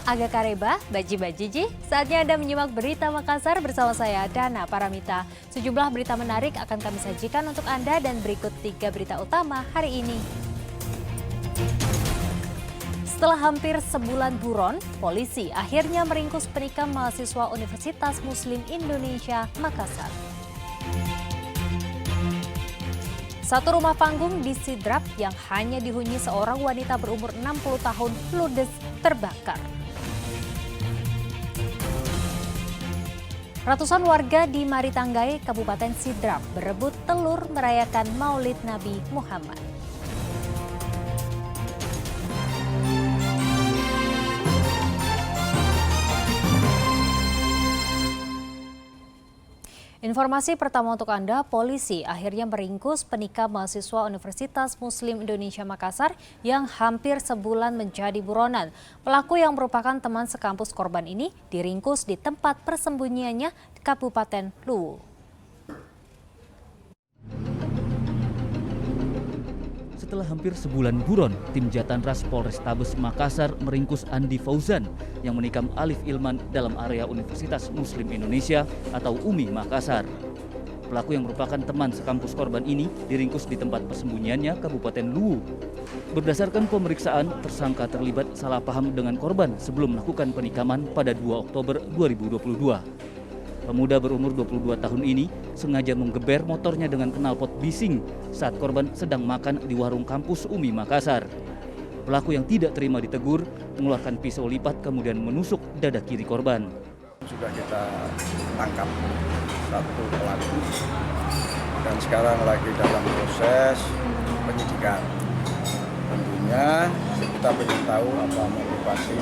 Aga Kareba, Baji Bajiji. Saatnya Anda menyimak berita Makassar bersama saya, Dana Paramita. Sejumlah berita menarik akan kami sajikan untuk Anda dan berikut 3 berita utama hari ini. Setelah hampir sebulan buron, polisi akhirnya meringkus penikam mahasiswa Universitas Muslim Indonesia, Makassar. Satu rumah panggung di Sidrap yang hanya dihuni seorang wanita berumur 60 tahun ludes terbakar. Ratusan warga di Maritanggai, Kabupaten Sidrap berebut telur merayakan Maulid Nabi Muhammad. Informasi pertama untuk Anda, polisi akhirnya meringkus penikam mahasiswa Universitas Muslim Indonesia Makassar yang hampir sebulan menjadi buronan. Pelaku yang merupakan teman sekampus korban ini diringkus di tempat persembunyiannya di Kabupaten Luwu. Setelah hampir sebulan buron, tim Jatanras Polrestabes Makassar meringkus Andi Fauzan yang menikam Alif Ilman dalam area Universitas Muslim Indonesia atau UMI Makassar. Pelaku yang merupakan teman sekampus korban ini diringkus di tempat persembunyiannya Kabupaten Luwu. Berdasarkan pemeriksaan, tersangka terlibat salah paham dengan korban sebelum melakukan penikaman pada 2 Oktober 2022. Pemuda berumur 22 tahun ini sengaja menggeber motornya dengan knalpot bising saat korban sedang makan di warung kampus UMI Makassar. Pelaku yang tidak terima ditegur mengeluarkan pisau lipat kemudian menusuk dada kiri korban. Sudah kita tangkap satu pelaku dan sekarang lagi dalam proses penyidikan. Tentunya kita ingin tahu apa motivasi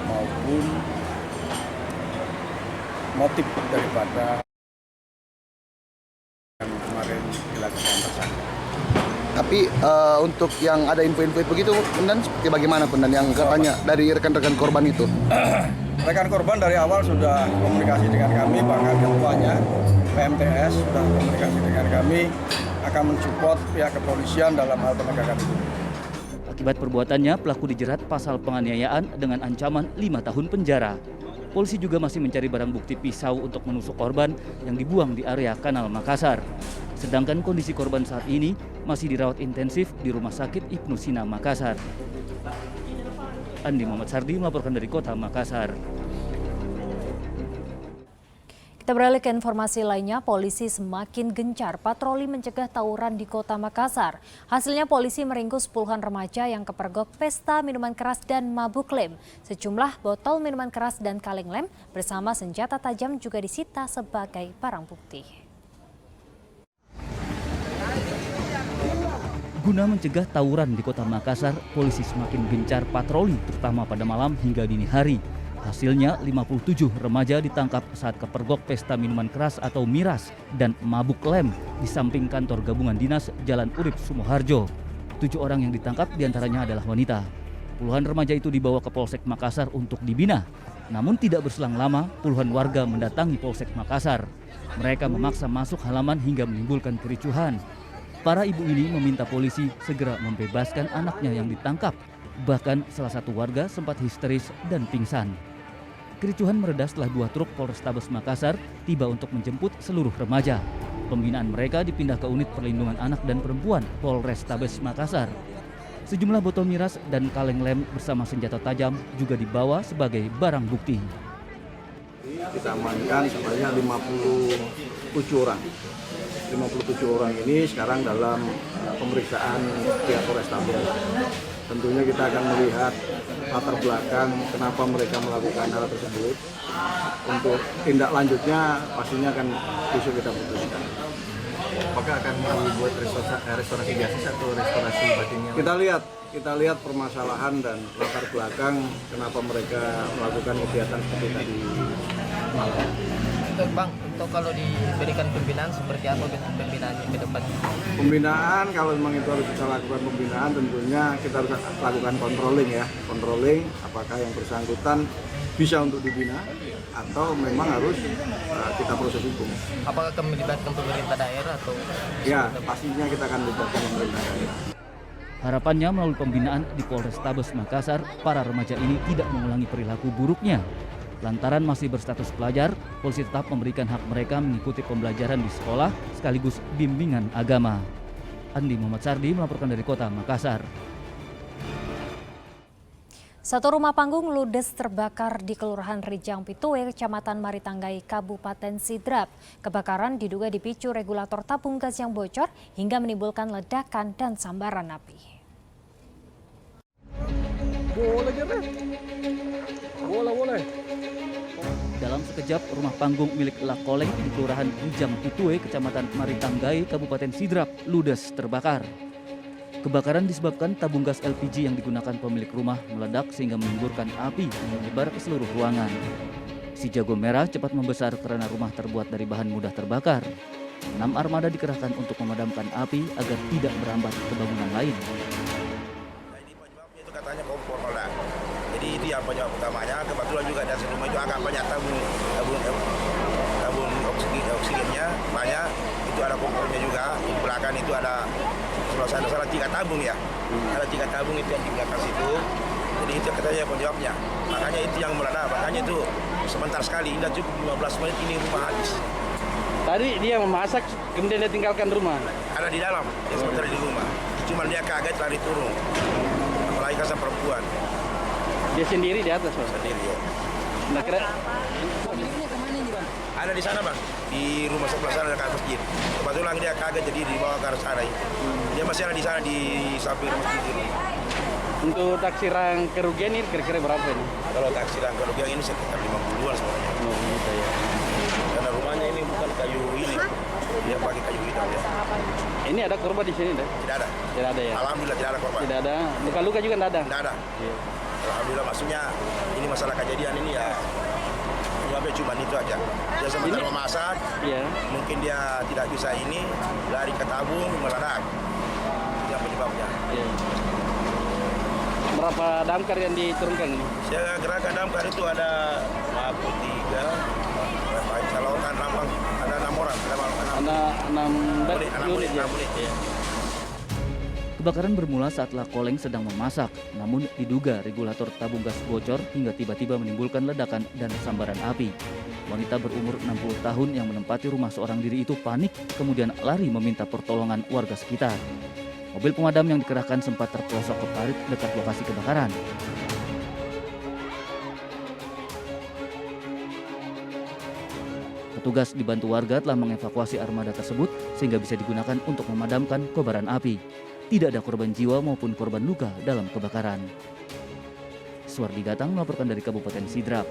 maupun motif daripada yang kemarin dilakukan tersangka. Tapi untuk yang ada info-info begitu, Pendan seperti bagaimana Pendan yang katanya dari rekan-rekan korban itu? Rekan korban dari awal sudah komunikasi dengan kami, bahkan ketuanya PMTS sudah komunikasi dengan kami akan mensupport pihak kepolisian dalam hal penegakan hukum. Akibat perbuatannya, pelaku dijerat pasal penganiayaan dengan ancaman 5 tahun penjara. Polisi juga masih mencari barang bukti pisau untuk menusuk korban yang dibuang di area Kanal Makassar. Sedangkan kondisi korban saat ini masih dirawat intensif di Rumah Sakit Ibnu Sina Makassar. Andi Muhammad Sardi melaporkan dari Kota Makassar. Kita beralih ke informasi lainnya, polisi semakin gencar patroli mencegah tawuran di Kota Makassar. Hasilnya polisi meringkus puluhan remaja yang kepergok pesta minuman keras dan mabuk lem. Sejumlah botol minuman keras dan kaleng lem bersama senjata tajam juga disita sebagai barang bukti. Guna mencegah tawuran di Kota Makassar, polisi semakin gencar patroli terutama pada malam hingga dini hari. Hasilnya 57 remaja ditangkap saat kepergok pesta minuman keras atau miras dan mabuk lem di samping kantor gabungan dinas Jalan Urip Sumoharjo. 7 orang yang ditangkap diantaranya adalah wanita. Puluhan remaja itu dibawa ke Polsek Makassar untuk dibina. Namun tidak berselang lama, puluhan warga mendatangi Polsek Makassar. Mereka memaksa masuk halaman hingga menimbulkan kericuhan. Para ibu ini meminta polisi segera membebaskan anaknya yang ditangkap. Bahkan salah satu warga sempat histeris dan pingsan. Kericuhan mereda setelah 2 truk Polrestabes Makassar tiba untuk menjemput seluruh remaja. Pembinaan mereka dipindah ke unit perlindungan anak dan perempuan Polrestabes Makassar. Sejumlah botol miras dan kaleng lem bersama senjata tajam juga dibawa sebagai barang bukti. Kita amankan sebanyak 57 orang. 57 orang ini sekarang dalam pemeriksaan pihak Polrestabes. Tentunya kita akan melihat latar belakang kenapa mereka melakukan hal tersebut. Untuk tindak lanjutnya pastinya akan besok kita putuskan. Apakah akan dibuat restorasi justice atau restorasi batinnya? Kita lihat permasalahan dan latar belakang kenapa mereka melakukan kegiatan seperti tadi malam. Untuk Bang, untuk kalau diberikan pembinaan seperti apa pembinaannya ke depan? Pembinaan kalau memang itu harus kita lakukan pembinaan, tentunya kita harus lakukan controlling apakah yang bersangkutan bisa untuk dibina atau memang harus kita proses hukum. Apakah akan melibatkan pemerintah daerah atau? Ya, pastinya kita akan melibatkan pemerintah daerah. Harapannya melalui pembinaan di Polrestabes Makassar, para remaja ini tidak mengulangi perilaku buruknya. Lantaran masih berstatus pelajar, polisi tetap memberikan hak mereka mengikuti pembelajaran di sekolah sekaligus bimbingan agama. Andi Muhammad Sardi melaporkan dari kota Makassar. Satu rumah panggung ludes terbakar di Kelurahan Rijang Pitue, Kecamatan Maritanggai, Kabupaten Sidrap. Kebakaran diduga dipicu regulator tabung gas yang bocor hingga menimbulkan ledakan dan sambaran api. Dalam sekejap, rumah panggung milik Lakoleng di Kelurahan Rijang Pitue, Kecamatan Maritanggai, Kabupaten Sidrap, ludes terbakar. Kebakaran disebabkan tabung gas LPG yang digunakan pemilik rumah meledak sehingga menimbulkan api yang menyebar ke seluruh ruangan. Si jago merah cepat membesar karena rumah terbuat dari bahan mudah terbakar. 6 armada dikerahkan untuk memadamkan api agar tidak merambat ke bangunan lain. Jadi penyebabnya itu katanya kompor meledak. Jadi itu yang penyebab utamanya. Kebetulan juga dari rumah itu agak banyak tabung oksigennya banyak. Itu ada kompornya juga. Di belakang itu ada kalau saya salah 3 tabung ya. Ada 3 tabung itu yang di belakang situ. Jadi itu katanya penyebabnya. Makanya itu yang meledak. Makanya itu sebentar sekali. Tidak cukup 15 menit ini rumah habis. Tadi dia memasak, kemudian dia tinggalkan rumah. Ada di dalam, dia sebentar di rumah. Cuma dia kaget lari turun. Apalagi kasar perempuan. Dia sendiri di atas, Pak? Sendiri ya. Nah, kira Ada di sana bang, di rumah sebelah sana dekat masjid. Kebetulan dia kaget jadi dibawa ke arah sana. Dia masih ada di sana di samping masjid ini. untuk taksiran kerugian ini kira-kira berapa ini? Kalau taksiran kerugian ini sekitar 50-an sebenarnya. Oh, gitu ya. Karena rumahnya ini bukan kayu ini, dia pakai kayu hitam ya. Ini ada korban di sini, dah? Tidak ada. Tidak ada ya? Alhamdulillah tidak ada korban. Tidak ada. Luka-luka juga tidak ada? Tidak ada. Iya. Alhamdulillah, maksudnya ini masalah kejadian ini ya penyebabnya cuma itu aja. Dia sebentar memasak, Iya. mungkin dia tidak bisa ini, lari ke tabung, meledak. Itu yang penyebabnya. Iya. Berapa damkar yang diturunkan ini? Saya gerakan damkar itu ada 53, berapa salurkan lambang, ada 6 orang, Ada 16 unit ya? 6 unit. Iya. Kebakaran bermula saat Lakoleng sedang memasak, namun diduga regulator tabung gas bocor hingga tiba-tiba menimbulkan ledakan dan sambaran api. Wanita berumur 60 tahun yang menempati rumah seorang diri itu panik, kemudian lari meminta pertolongan warga sekitar. Mobil pemadam yang dikerahkan sempat terpelosok ke parit dekat lokasi kebakaran. Petugas dibantu warga telah mengevakuasi armada tersebut sehingga bisa digunakan untuk memadamkan kobaran api. Tidak ada korban jiwa maupun korban luka dalam kebakaran. Suwardi Gatang melaporkan dari Kabupaten Sidrap.